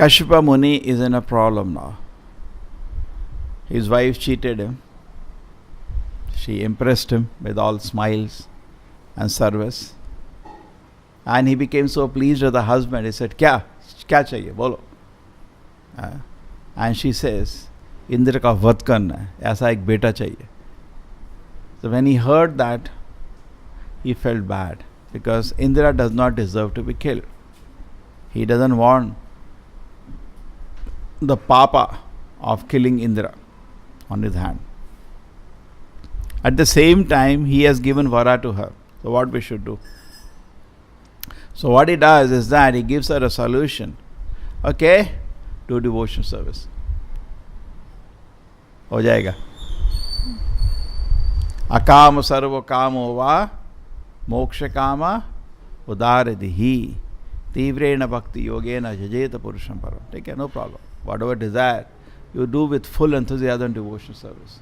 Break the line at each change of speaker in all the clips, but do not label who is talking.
Kashyapa Muni is in a problem now. His wife cheated him. She impressed him with all smiles and service. And he became so pleased with the husband. He said, Kya chahiye? Bolo. And she says, Indra ka vad karna hai. Aisa ek beta chahiye. So when he heard that, he felt bad. Because Indra does not deserve to be killed. He doesn't want the papa of killing Indra on his hand. At the same time, he has given vara to her. So what we should do? So what he does is that he gives her a solution. Okay, do devotion service. हो जाएगा. अकाम सर्व कामो वा मोक्ष कामा उदारदिहि तीव्रेण भक्ति योगेन जजेत पुरुषं परम. ठीक है, no problem. Whatever desire you do with full enthusiasm devotion service.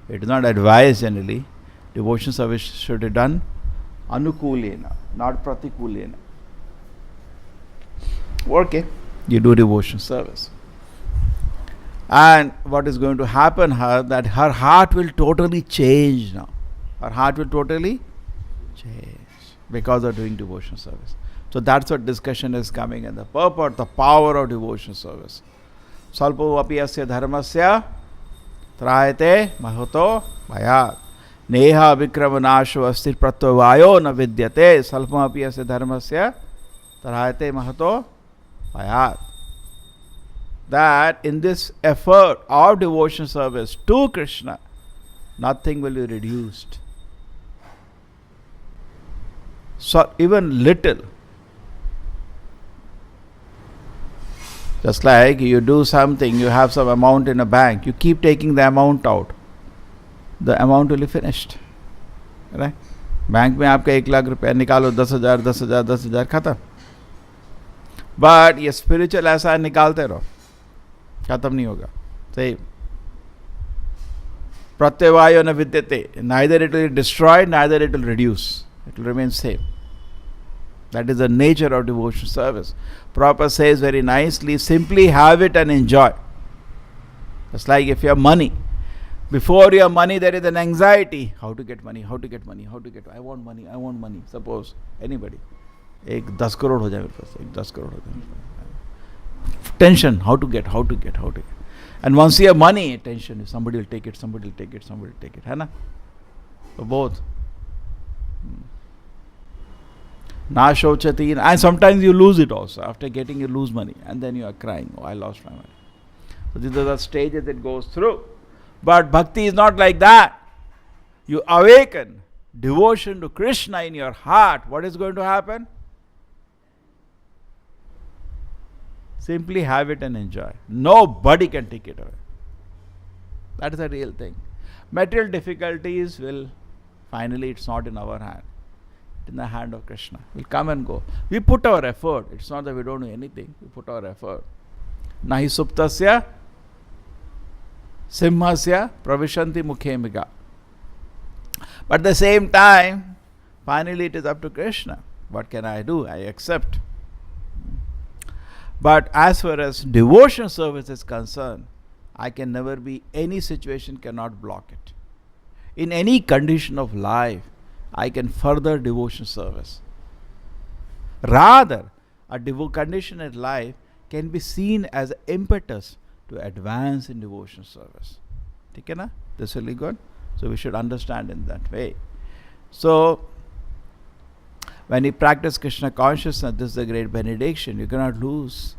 It is not advised generally. Devotion service should be done anukulena, not pratikulena. Okay, you do devotion service. And what is going to happen her, that her heart will totally change now. Her heart will totally change because of doing devotion service. So that's what discussion is coming, and the purport, the power of devotion service. Salpo api asya dharmasya trayate mahato bhayat. Neha vikramanasho astir pratyavayo na vidyate. Salpo api asya dharmasya trayate mahato bhayat. That in this effort of devotion service to Krishna, nothing will be reduced. So even little. Just like you do something, you have some amount in a bank, you keep taking the amount out, the amount will be finished. Right? Bank में आपका 1 लाख रुपया निकालो, 10,000, 10,000, 10,000 खत्म. But ये spiritual ऐसा निकालते रहो, खत्म नहीं होगा. सही. प्रत्यवायो न विद्यते. Neither it will destroy, neither it will reduce. It will remain same. That is the nature of devotion service. Prabhupada says very nicely, simply have it and enjoy. Just like if you have money. Before you have money, there is an anxiety. How to get money, how to get money, how to get, I want money, I want money. Suppose anybody. एक 10 करोड़ हो जाए मेरे पास, एक 10 करोड़ हो जाए. Tension, how to get. And once you have money, tension is somebody will take it, somebody will take it, somebody will take it. है ना? So both. Na shochati, and sometimes you lose it also. After getting, you lose money, and then you are crying, oh, I lost my money. So these are the stages it goes through. But bhakti is not like that. You awaken devotion to Krishna in your heart. What is going to happen? Simply have it and enjoy. Nobody can take it away. That is the real thing. Material difficulties will, finally, it's not in our hand. In the hand of Krishna. We'll come and go. We put our effort. It's not that we don't do anything. We put our effort. Nahi suptasya simhasya pravishanti mukhe miga. But at the same time, finally it is up to Krishna. What can I do? I accept. But as far as devotion service is concerned, I can never be, any situation cannot block it. In any condition of life, I can further devotion service. Rather, a condition in life can be seen as an impetus to advance in devotion service. Okay, na? This will be good. So we should understand in that way. So, when you practice Krishna consciousness, this is a great benediction. You cannot lose.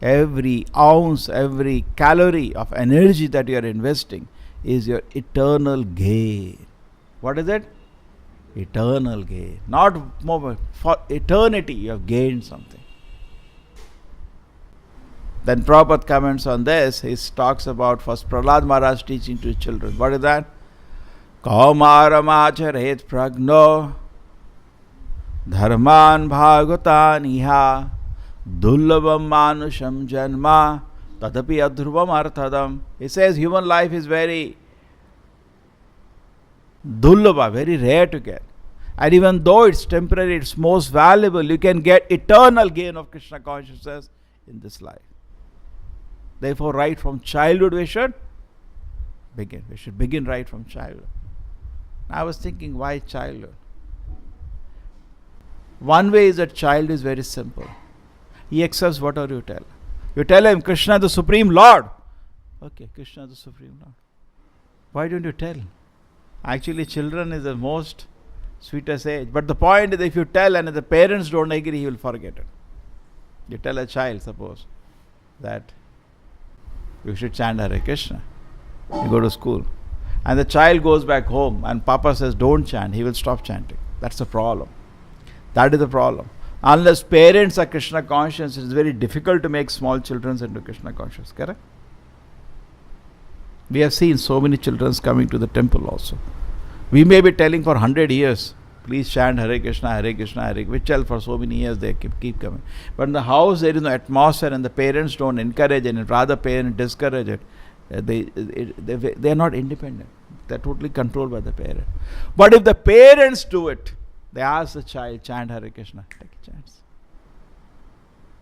Every ounce, every calorie of energy that you are investing is your eternal gain. What is it? Eternal gain. Not more, for eternity you have gained something. Then Prabhupada comments on this. He talks about first Prahlad Maharaj teaching to his children. What is that? Kaumaramacharet pragno dharman bhagavatan iha dullabam manusham janma tadapi adhruvam arthadam. He says human life is very dullabha, very rare to get. And even though it's temporary, it's most valuable. You can get eternal gain of Krishna consciousness in this life. Therefore, right from childhood we should begin. We should begin right from childhood. I was thinking, why childhood? One way is that child is very simple. He accepts whatever you tell. You tell him, Krishna is the Supreme Lord. Okay, Krishna is the Supreme Lord. Why don't you tell? Actually, children is the most sweetest age. But the point is, if you tell and if the parents don't agree, he will forget it. You tell a child, suppose, that you should chant Hare Krishna. You go to school. And the child goes back home and Papa says, don't chant. He will stop chanting. That's the problem. That is the problem. Unless parents are Krishna conscious, it is very difficult to make small children into Krishna conscious. Correct? We have seen so many children coming to the temple also. We may be telling for 100 years, please chant Hare Krishna, Hare Krishna, Hare Krishna. We tell for so many years, they keep coming. But in the house, there is no atmosphere and the parents don't encourage it, and rather parents discourage it. They are not independent. They are totally controlled by the parent. But if the parents do it, they ask the child, chant Hare Krishna. Take a chance.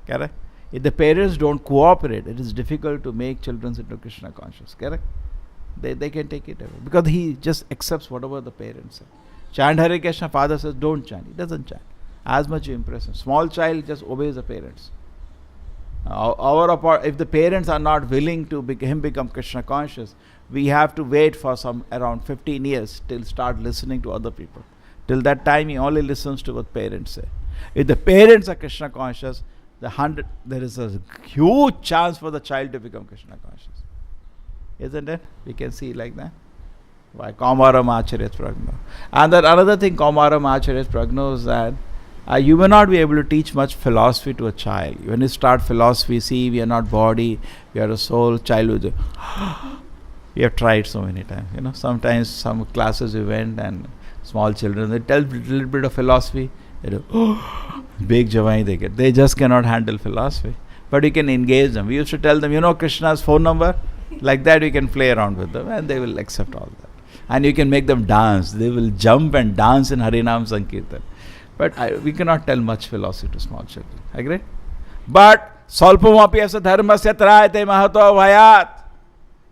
Correct? If the parents don't cooperate, it is difficult to make children into Krishna conscious. Correct? They can take it away. Because he just accepts whatever the parents say. Chant Hare Krishna, father says, don't chant. He doesn't chant. As much you impress him. Small child just obeys the parents. If the parents are not willing to become Krishna conscious, we have to wait for some around 15 years till start listening to other people. Till that time, he only listens to what parents say. If the parents are Krishna conscious, there is a huge chance for the child to become Krishna conscious. Isn't it? We can see like that. Why? Kaumaram Acharyas Pragno. And that another thing, Kaumaram Acharyas Pragno, is that you may not be able to teach much philosophy to a child. When you start philosophy, see, we are not body, we are a soul, child will we have tried so many times. Sometimes some classes we went and small children, they tell a little bit of philosophy, they do, big javai they get. They just cannot handle philosophy. But you can engage them. We used to tell them, Krishna's phone number? Like that, you can play around with them and they will accept all that. And you can make them dance. They will jump and dance in Harinam Sankirtan. But we cannot tell much philosophy to small children. Agree? But Salpamapi asa dharmasya trayate mahato vayat.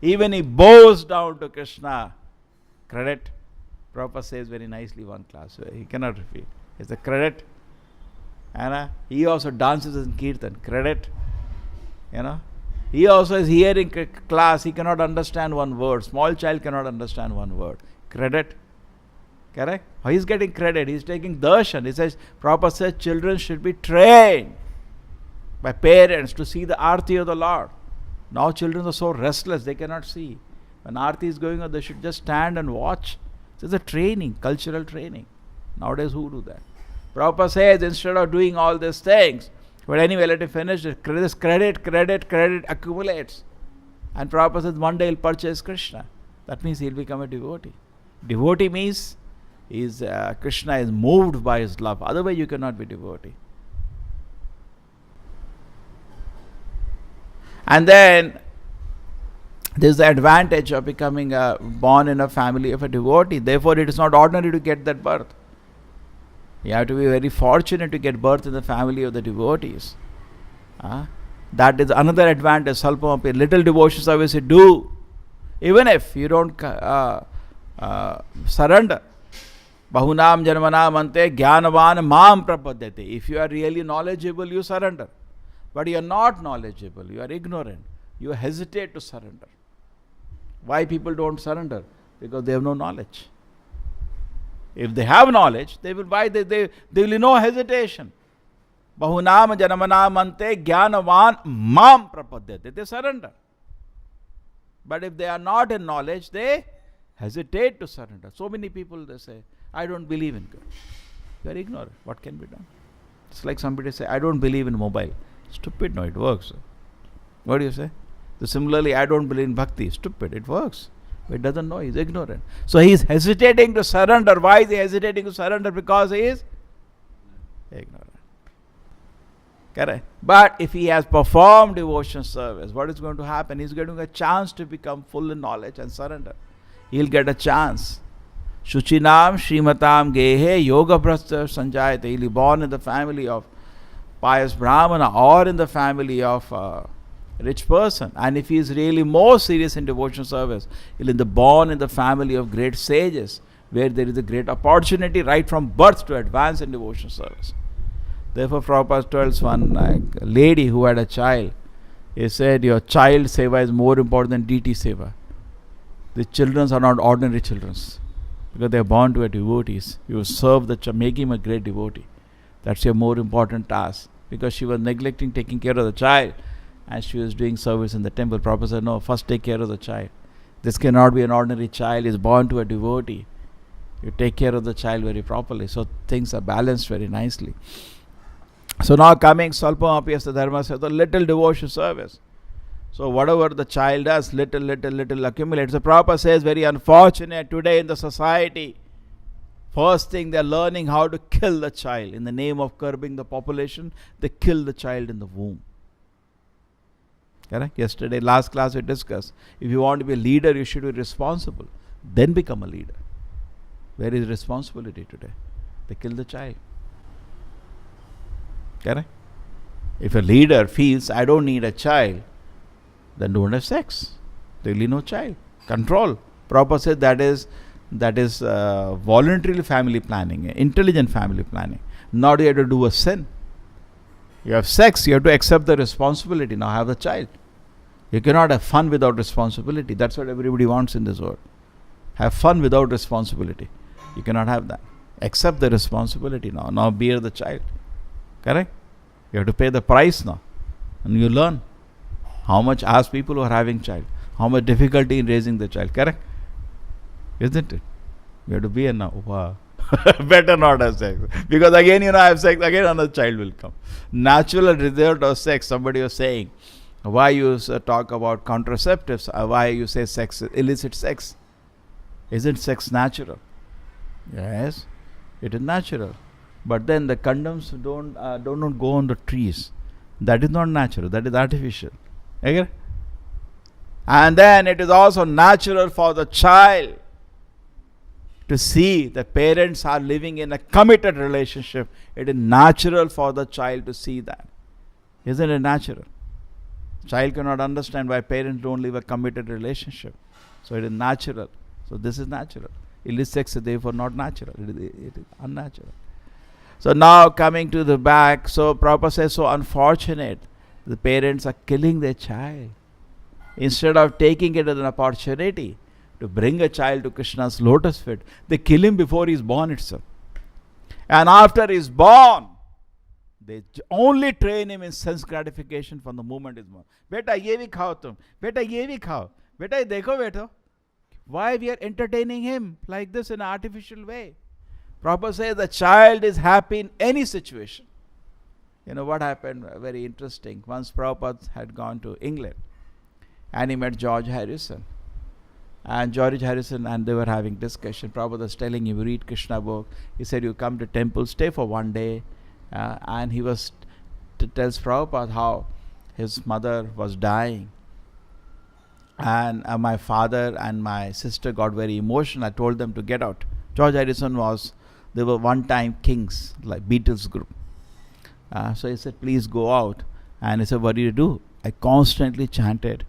Even he bows down to Krishna. Credit. Prabhupada says very nicely one class. He cannot repeat. It's a credit. And he also dances in Kirtan. Credit. He also is hearing class. He cannot understand one word. Small child cannot understand one word. Credit. Correct? He is getting credit. He is taking darshan. He says, Prabhupada says children should be trained by parents to see the arti of the Lord. Now children are so restless, they cannot see. When arti is going on, they should just stand and watch. It's a training, cultural training. Nowadays, who do that? Prabhupada says, instead of doing all these things, but anyway, let it finish. This credit accumulates. And Prabhupada says, one day he'll purchase Krishna. That means he'll become a devotee. Devotee means Krishna is moved by his love. Otherwise, you cannot be devotee. And then there is the advantage of becoming born in a family of a devotee. Therefore, it is not ordinary to get that birth. You have to be very fortunate to get birth in the family of the devotees. That is another advantage. Salpamapi, little devotion service you do. Even if you don't surrender. Bahunam janmanam ante jnanavan mam prapadyate. If you are really knowledgeable, you surrender. But you are not knowledgeable, you are ignorant. You hesitate to surrender. Why people don't surrender? Because they have no knowledge. If they have knowledge, they will will no hesitation. Bahunam janmanam ante jnanavan mam prapadyate. They surrender. But if they are not in knowledge, they hesitate to surrender. So many people, they say, I don't believe in God. They are ignorant. What can be done? It's like somebody say, I don't believe in mobile. Stupid, no, it works. What do you say? So similarly, I don't believe in bhakti. Stupid, it works. But he doesn't know, he's ignorant. So he is hesitating to surrender. Why is he hesitating to surrender? Because he is ignorant. Correct? But if he has performed devotion service, what is going to happen? He's getting a chance to become full in knowledge and surrender. He'll get a chance. Shuchinam Srimatam Gehe Yoga Brasta Sanjayate. He'll be born in the family of pious Brahmana or in the family of a rich person. And if he is really more serious in devotional service, he'll be born in the family of great sages, where there is a great opportunity right from birth to advance in devotional service. Therefore, Prabhupada tells one lady who had a child, he said, your child seva is more important than deity seva. The children are not ordinary children, because they are born to a devotees. You serve the child, make him a great devotee. That's your more important task. Because she was neglecting taking care of the child, and she was doing service in the temple. Prabhupada said, no, first take care of the child. This cannot be an ordinary child. He is born to a devotee. You take care of the child very properly. So things are balanced very nicely. So now coming, Salpam Apyasta Dharma says, the little devotion service. So whatever the child does, little accumulates. The Prabhupada says, very unfortunate today in the society. First thing, they are learning how to kill the child. In the name of curbing the population, they kill the child in the womb. Correct? Yesterday, last class we discussed, if you want to be a leader, you should be responsible. Then become a leader. Where is responsibility today? They kill the child. Correct? If a leader feels, I don't need a child, then don't have sex. Really no child. Control. Prabhupada said that is voluntary family planning, intelligent family planning. Not you have to do a sin. You have sex, you have to accept the responsibility. Now have the child. You cannot have fun without responsibility. That's what everybody wants in this world. Have fun without responsibility. You cannot have that. Accept the responsibility now. Now bear the child. Correct? You have to pay the price now. And you learn how much, ask people who are having child, how much difficulty in raising the child. Correct? Isn't it? You have to be now. Wow. Better not have sex. Because again, have sex, again another child will come. Natural result of sex, somebody was saying, why you talk about contraceptives, why you say sex, illicit sex. Isn't sex natural? Yes, it is natural. But then the condoms don't go on the trees. That is not natural, that is artificial. Okay? And then it is also natural for the child to see the parents are living in a committed relationship. It is natural for the child to see that. Isn't it natural? Child cannot understand why parents don't live a committed relationship. So it is natural. So this is natural. Illicit sex is therefore not natural. It is unnatural. So now coming to the back, so Prabhupada says, so unfortunate. The parents are killing their child. Instead of taking it as an opportunity to bring a child to Krishna's lotus feet, they kill him before he is born itself. And after he is born, they only train him in sense gratification from the moment he is born. Beta, ye bhi khao tum. Beta, ye bhi khao. Beta, dekho beta. Why we are entertaining him like this in an artificial way? Prabhupada says the child is happy in any situation. You know what happened? Very interesting. Once Prabhupada had gone to England and he met George Harrison. And George Harrison and they were having discussion. Prabhupada was telling him, read Krishna book. He said, you come to temple, stay for one day. And he was tells Prabhupada how his mother was dying. And my father and my sister got very emotional. I told them to get out. George Harrison they were one-time kings, like Beatles group. So he said, please go out. And he said, what do you do? I constantly chanted,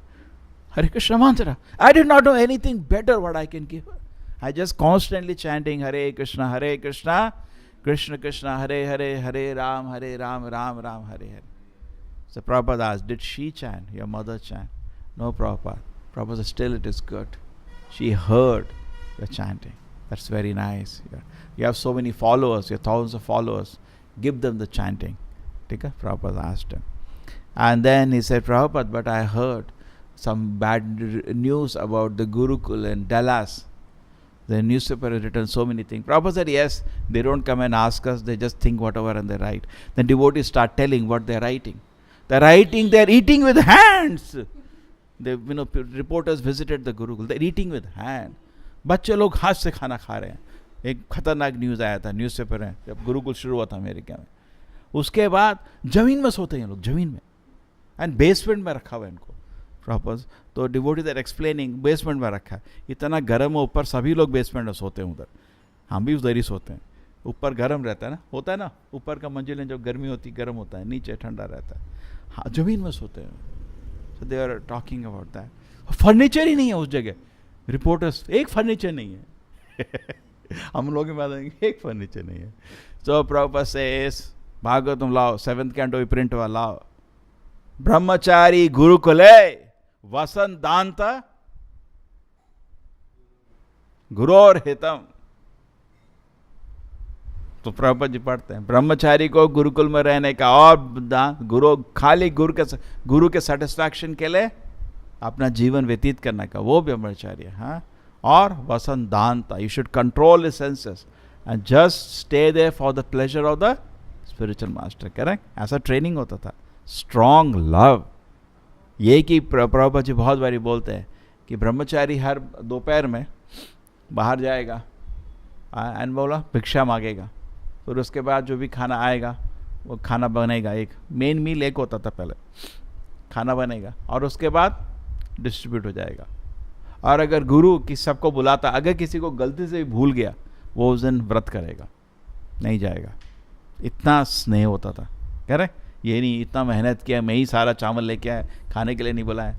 Hare Krishna mantra. I did not know anything better what I can give. I just constantly chanting Hare Krishna, Krishna Krishna, Hare Hare, Hare Ram, Ram Ram, Hare Hare. So Prabhupada asked, did she chant? Your mother chant? No, Prabhupada. Prabhupada said, still it is good. She heard your chanting. That's very nice. You have so many followers, you have thousands of followers. Give them the chanting. Prabhupada asked him. And then he said, Prabhupada, but I heard some bad news about the Gurukul in Dallas. The newspaper has written so many things. Prabhupada said, yes, they don't come and ask us, they just think whatever and they write. Then devotees start telling what they're writing. They're eating with hands. Reporters visited the Gurukul. They're eating with hands. बच्चे लोग हाथ से खाना खा रहे हैं. एक खतरनाक न्यूज़ आया था, न्यूज़पेपर है, जब गुरुकुल शुरू हुआ था अमेरिका में. उसके बाद जमीन में सोते हैं लोग, जमीन में, एंड बेसमेंट में रखा हुआ है इनको प्रॉपर. तो डिवोटीज आर एक्सप्लेनिंग, बेसमेंट में रखा है, इतना गर्म है ऊपर, सभी लोग बेसमेंट में सोते हैं उधर, हम भी उधर ही सोते हैं. ऊपर गर्म रहता है ना, होता है ना, ऊपर का मंजिलें जब गर्मी होती है गर्म होता है, नीचे ठंडा रहता है। हाँ, जमीन में सोते हैं। So they are talking about that. Furniture ही नहीं है उस जगह, रिपोर्टर्स, एक फर्नीचर नहीं है। हम लोग की बात है, एक फर्नीचर नहीं है। सो प्रभुपाद सेज, भागवतम लाओ, 7th कैंटो प्रिंट हुआ, लाओ। ब्रह्मचारी गुरुकुले वसन दांत गुरोर हितम। तो प्रभुपाद जी पढ़ते हैं, ब्रह्मचारी को गुरुकुल में रहने का और गुरु खाली गुरु के सेटिस्फैक्शन के लिए अपना जीवन व्यतीत करने का, वो ब्रह्मचारी है। हाँ, और वसन दांता, you should control the senses and just stay there for the pleasure of the spiritual master. Correct, ऐसा ट्रेनिंग होता था। स्ट्रॉन्ग लव, ये कि प्रभुपाद जी बहुत बारी बोलते हैं कि ब्रह्मचारी हर दोपहर में बाहर जाएगा एंड बोला भिक्षा मांगेगा, फिर उसके बाद जो भी खाना आएगा वो खाना बनेगा। एक मेन मील एक होता था पहले, खाना बनेगा और उसके बाद डिस्ट्रीब्यूट हो जाएगा। और अगर गुरु किसी सबको बुलाता, अगर किसी को गलती से भी भूल गया, वो उस दिन व्रत करेगा, नहीं जाएगा। इतना स्नेह होता था। कह रहे ये नहीं इतना मेहनत किया, मैं ही सारा चावल लेके आया, खाने के लिए नहीं बुलाया।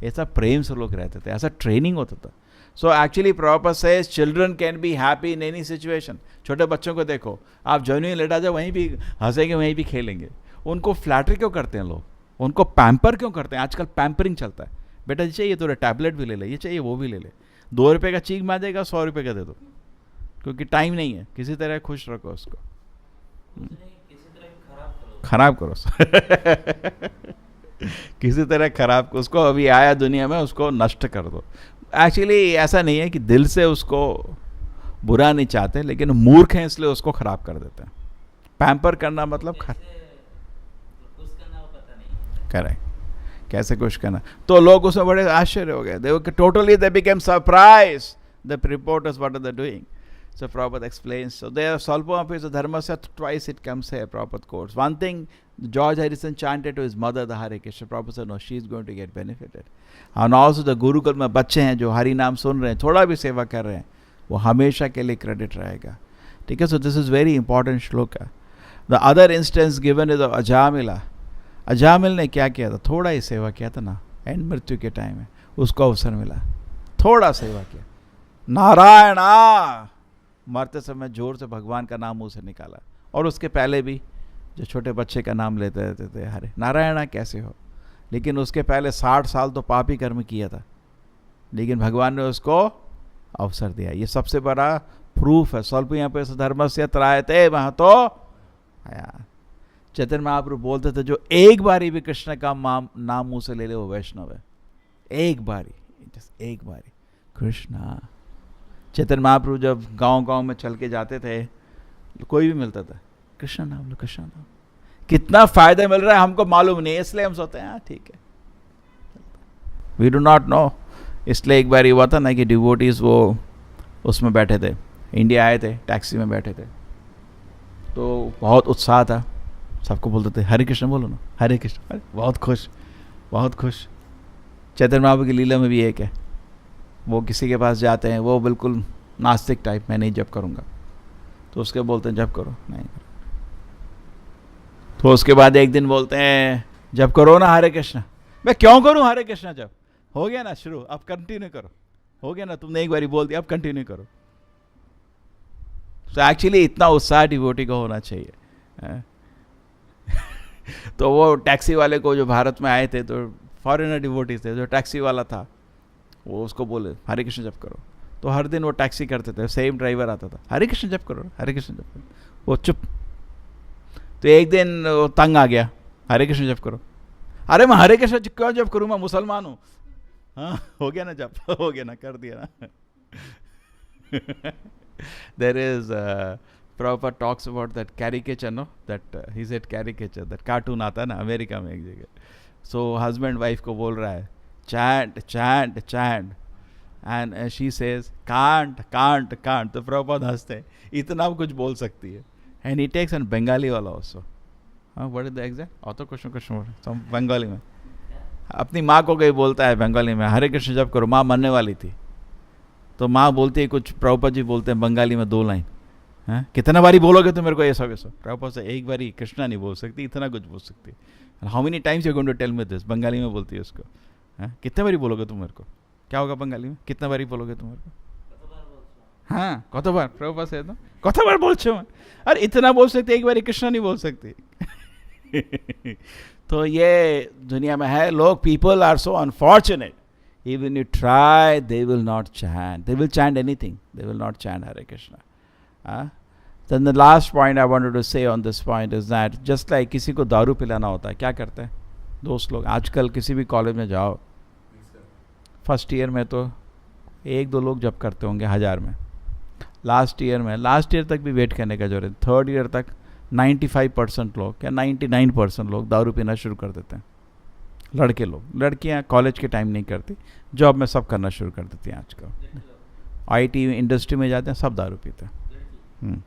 ऐसा प्रेम से लोग रहते थे, ऐसा ट्रेनिंग होता था। So actually proper says children can be happy in any situation. छोटे बच्चों को देखो, आप जर्नी लेटा जाओ, वहीं भी हंसेंगे, वहीं भी खेलेंगे। उनको फ्लैटरी क्यों करते हैं लोग, उनको पैम्पर क्यों करते हैं? आजकल पैम्परिंग चलता है, बेटा जी चाहिए तो टैबलेट भी ले ले, ये चाहिए वो भी ले ले, 2 रुपये का चीख मांगेगा, 100 रुपये का दे दो, क्योंकि टाइम नहीं है। किसी तरह खुश रखो उसको, खराब करो किसी तरह खराब को, उसको अभी आया दुनिया में, उसको नष्ट कर दो। एक्चुअली ऐसा नहीं है कि दिल से उसको बुरा नहीं चाहते, लेकिन मूर्ख हैं इसलिए उसको खराब कर देते हैं। पैम्पर करना मतलब करेक्ट, कैसे खुश करना। तो लोग उसमें बड़े आश्चर्य हो गए, they became surprise the reporters what are they doing. So Prabhupada explains. So there are Salpam is a dharmasya, twice it comes here, Prabhupada quotes. One thing, George Harrison chanted to his mother the Hare Krishna. Prabhupada said, no, she is going to get benefited. And also the Gurukul में बच्चे हैं जो हरि नाम सुन रहे हैं, थोड़ा भी सेवा कर रहे हैं, वो हमेशा के लिए क्रेडिट रहेगा। ठीक है, so this is very important shloka. The other instance given is of Ajamila. Ajamil ने क्या किया था? थोड़ा ही सेवा किया था ना, एंड मृत्यु के टाइम में उसको अवसर मिला, थोड़ा सेवा किया, नारायणा मरते समय जोर से भगवान का नाम मुंह से निकाला। और उसके पहले भी जो छोटे बच्चे का नाम लेते रहते थे, हरे नारायणा कैसे हो, लेकिन उसके पहले 60 साल तो पापी कर्म किया था, लेकिन भगवान ने उसको अवसर दिया। ये सबसे बड़ा प्रूफ है। स्वल्प यहाँ पे धर्म से त्रायते वहाँ तो आया। चैतन्य महाप्रभु बोलते थे, जो एक बारी भी कृष्ण का नाम मुंह से ले ले वो वैष्णव है। एक बारी, जस्ट एक बारी कृष्णा। चैतन्य महाप्रभु जब गांव-गांव में चल के जाते थे, कोई भी मिलता था, कृष्ण नाम लो, कृष्ण नाम। कितना फायदा मिल रहा है हमको मालूम नहीं, इसलिए हम सोचते हैं हाँ ठीक है, वी डू नॉट नो। इसलिए एक बार हुआ था ना कि डिवोटीज वो उसमें बैठे थे, इंडिया आए थे, टैक्सी में बैठे थे, तो बहुत उत्साह था, सबको बोलते थे हरे कृष्ण बोलो ना, हरे कृष्ण, अरे बहुत खुश, बहुत खुश। चैतन्य महाप्रभु की लीला में भी एक है, वो किसी के पास जाते हैं, वो बिल्कुल नास्तिक टाइप, मैं नहीं जप करूँगा, तो उसके बोलते हैं जप करो, नहीं करो। तो उसके बाद एक दिन बोलते हैं जप करो ना हरे कृष्ण। मैं क्यों करूँ हरे कृष्ण जप, हो गया ना शुरू, अब कंटिन्यू करो, हो गया ना, तुमने एक बारी बोल दिया, अब कंटिन्यू करो। तो एक्चुअली इतना उत्साह डिवोटी को होना चाहिए। तो वो टैक्सी वाले को, जो भारत में आए थे, तो फॉरेनर डिवोटी थे, जो टैक्सी वाला था वो उसको बोले हरे कृष्ण जप करो। तो हर दिन वो टैक्सी करते थे, सेम ड्राइवर आता था, हरे कृष्ण जप करो, हरे कृष्ण जप करो, वो चुप। तो एक दिन वो तंग आ गया, हरे कृष्ण जप करो। अरे मैं हरे कृष्ण क्यों जप करूँ, मैं मुसलमान हूँ। हाँ हो गया ना जप, हो गया ना, कर दिया ना। There is Prabhupada talks about that caricature, no, that he said caricature, that cartoon आता है ना अमेरिका में एक जगह। So husband wife को बोल रहा है chant chant chant and she says can't can't can't। तो प्रभुपाद हंसते हैं, इतना कुछ बोल सकती है। And he takes an Bengali वाला also। हाँ, what is the exact author question Bengali में अपनी माँ को कहीं बोलता है बंगाली में, हरे कृष्ण जप करो। माँ मरने वाली थी, तो माँ बोलती है कुछ, प्रभुपाद जी बोलते हैं बंगाली में 2 लाइन, हैं? कितना बारी बोलोगे तो मेरे को ये सब प्रभुपाद से एक बारी कृष्णा नहीं बोल सकती, इतना कुछ बोल सकती. How many times you going to tell me this? Bengali में बोलती है उसको. कितने बारी बोलोगे तुम मेरे को? क्या होगा बंगाली में? कितना बारी बोलोगे तुम मेरे को? हाँ, कत बार प्रभुपाद से तो कत बार बोलछो? अरे इतना बोल सकते, एक बारी कृष्णा नहीं बोल सकती. तो ये दुनिया में है लोग. People are so unfortunate. Even you try, they will not chant. They will chant anything. They will not chant Hare Krishna. Then the last point I wanted to say on this point is that just like किसी को दारू पिलाना होता है, क्या करते हैं दोस्त लोग? आजकल किसी भी कॉलेज में जाओ, फर्स्ट ईयर में तो 1-2 लोग जब करते होंगे 1000 में. लास्ट ईयर तक भी वेट करने का जरूरत है. थर्ड ईयर तक 95% लोग या 99% लोग दारू पीना शुरू कर देते हैं. लड़के लोग. लड़कियां कॉलेज के टाइम नहीं करती, जॉब में सब करना शुरू कर देती हैं. आजकल आईटी इंडस्ट्री में जाते हैं, सब दारू पीते हैं.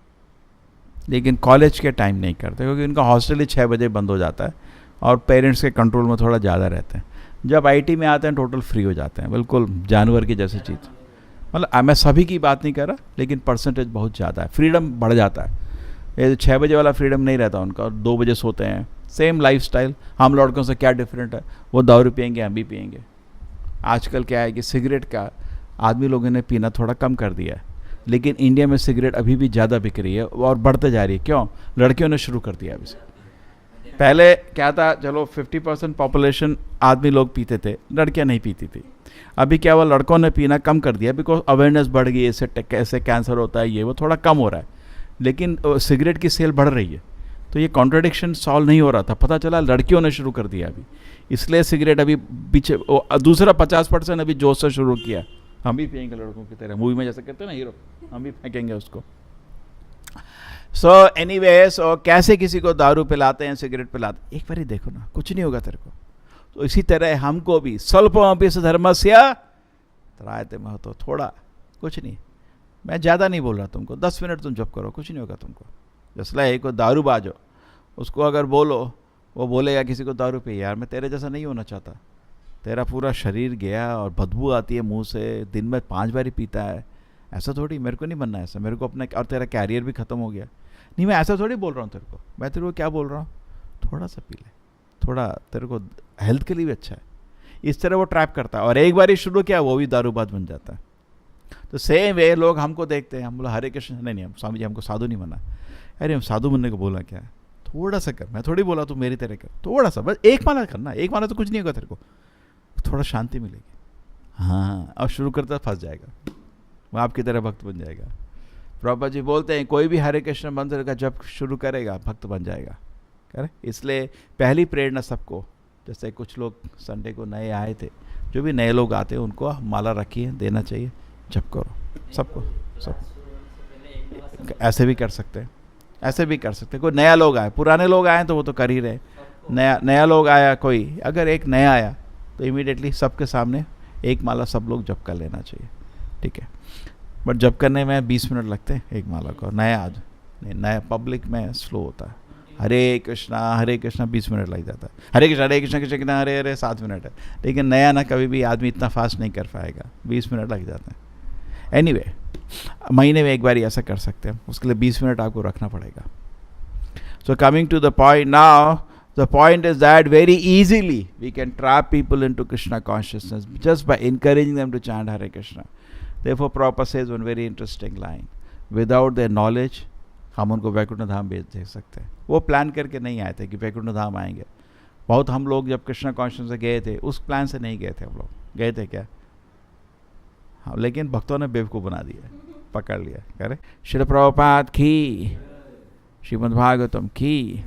लेकिन कॉलेज के टाइम नहीं करते, क्योंकि उनका हॉस्टल ही 6 बजे बंद हो जाता है और पेरेंट्स के कंट्रोल में थोड़ा ज़्यादा रहते हैं. जब आईटी में आते हैं टोटल फ्री हो जाते हैं, बिल्कुल जानवर की जैसी चीज़. मतलब मैं सभी की बात नहीं कर रहा, लेकिन परसेंटेज बहुत ज़्यादा है. फ्रीडम बढ़ जाता है. ये 6 बजे वाला फ्रीडम नहीं रहता उनका, और 2 बजे सोते हैं. Same lifestyle. हम लड़कों से क्या डिफरेंट है? वो दारू पियेंगे, हम भी पियेंगे. आजकल क्या है कि सिगरेट का आदमी लोगों ने पीना थोड़ा कम कर दिया है, लेकिन इंडिया में सिगरेट अभी भी ज़्यादा बिक रही है और बढ़ते जा रही है. क्यों? लड़कियों ने शुरू कर दिया अभी से. पहले क्या था, चलो 50% पॉपुलेशन आदमी लोग पीते थे, लड़कियां नहीं पीती थी. अभी क्या हुआ, लड़कों ने पीना कम कर दिया, बिकॉज अवेयरनेस बढ़ गई. इससे कैसे कैंसर होता है, ये वो थोड़ा कम हो रहा है, लेकिन सिगरेट की सेल बढ़ रही है. तो ये कॉन्ट्रडिक्शन सॉल्व नहीं हो रहा था. पता चला लड़कियों ने शुरू कर दिया अभी, इसलिए सिगरेट अभी पीछे. दूसरा 50% अभी जोश से शुरू किया. हम भी पियेंगे लड़कों की तरह, मूवी में जैसे कहते हैं ना हीरो, हम भी फेंकेंगे उसको. सो एनीवे, सो कैसे किसी को दारू पिलाते हैं, सिगरेट पिलाते हैं. एक बार ही देखो ना, कुछ नहीं होगा तेरे को. तो इसी तरह हमको भी स्वल्पमपि धर्मस्य त्रायते महतो. थोड़ा कुछ नहीं, मैं ज़्यादा नहीं बोल रहा तुमको. 10 मिनट तुम जप करो, कुछ नहीं होगा तुमको. जैसे लाइक को दारू बाजो, उसको अगर बोलो, वो बोलेगा किसी को दारू पी, यार मैं तेरे जैसा नहीं होना चाहता. तेरा पूरा शरीर गया और बदबू आती है मुंह से, दिन में 5 बार ही पीता है. ऐसा थोड़ी, मेरे को नहीं बनना ऐसा. मेरे को अपना, और तेरा कैरियर भी ख़त्म हो गया. नहीं, मैं ऐसा थोड़ी बोल रहा हूँ तेरे को. मैं तेरे को क्या बोल रहा हूँ, थोड़ा सा पी ले, थोड़ा तेरे को हेल्थ के लिए भी अच्छा है. इस तरह वो ट्रैप करता है, और एक बार ही शुरू किया वो भी दारूबाज बन जाता है. तो सेम वे लोग हमको देखते हैं, हम बोला हरे कृष्ण, नहीं, स्वामी जी हमको साधु नहीं बना. अरे हम साधु बनने को बोला क्या? थोड़ा सा कर. मैं थोड़ी बोला तू मेरी तरह कर, थोड़ा सा, बस 1 माला करना. 1 माला तो कुछ नहीं होगा तेरे को, थोड़ा शांति मिलेगी. हाँ, अब शुरू करता फंस जाएगा, वो आपकी तरह भक्त बन जाएगा. प्रभुपाद जी बोलते हैं कोई भी हरे कृष्ण मंत्र का जब शुरू करेगा भक्त बन जाएगा. करे, इसलिए पहली प्रेरणा सबको, जैसे कुछ लोग संडे को नए आए थे, जो भी नए लोग आते हैं उनको माला रखिए, देना चाहिए, जप करो सबको. सब ऐसे भी कर सकते हैं, ऐसे भी कर सकते हैं. कोई नया लोग आए, पुराने लोग आए तो वो तो कर ही रहे. नया लोग आया कोई, अगर एक नया आया तो इमीडिएटली सबके सामने 1 माला सब लोग जप कर लेना चाहिए. ठीक है, बट जप करने में 20 मिनट लगते हैं 1 माला को. नया पब्लिक में स्लो होता है. हरे कृष्णा 20 मिनट लग जाता है. हरे कृष्णा कृष्ण हरे हरे 7 मिनट है. लेकिन नया ना कभी भी आदमी इतना फास्ट नहीं कर पाएगा, 20 मिनट लग जाते हैं. एनीवे, महीने में एक बार ऐसा कर सकते हैं, उसके लिए 20 मिनट आपको रखना पड़ेगा. So coming to the point now, the point is that very easily we can trap people into Krishna consciousness just by encouraging them to chant Hare Krishna. Therefore Prabhupada says one very interesting line, without their knowledge हम उनको वैकुंठ धाम भेज दे सकते हैं. वो plan करके नहीं आए थे कि वैकुंठ धाम आएंगे. बहुत हम लोग जब कृष्णा कॉन्शियस से गए थे, उस प्लान से नहीं गए थे. हम लोग गए थे क्या, हाँ, लेकिन भक्तों ने बेवकूफ़ बना दिया, पकड़ लिया. करे श्रील प्रभुपाद की, श्रीमद् भागवतम की.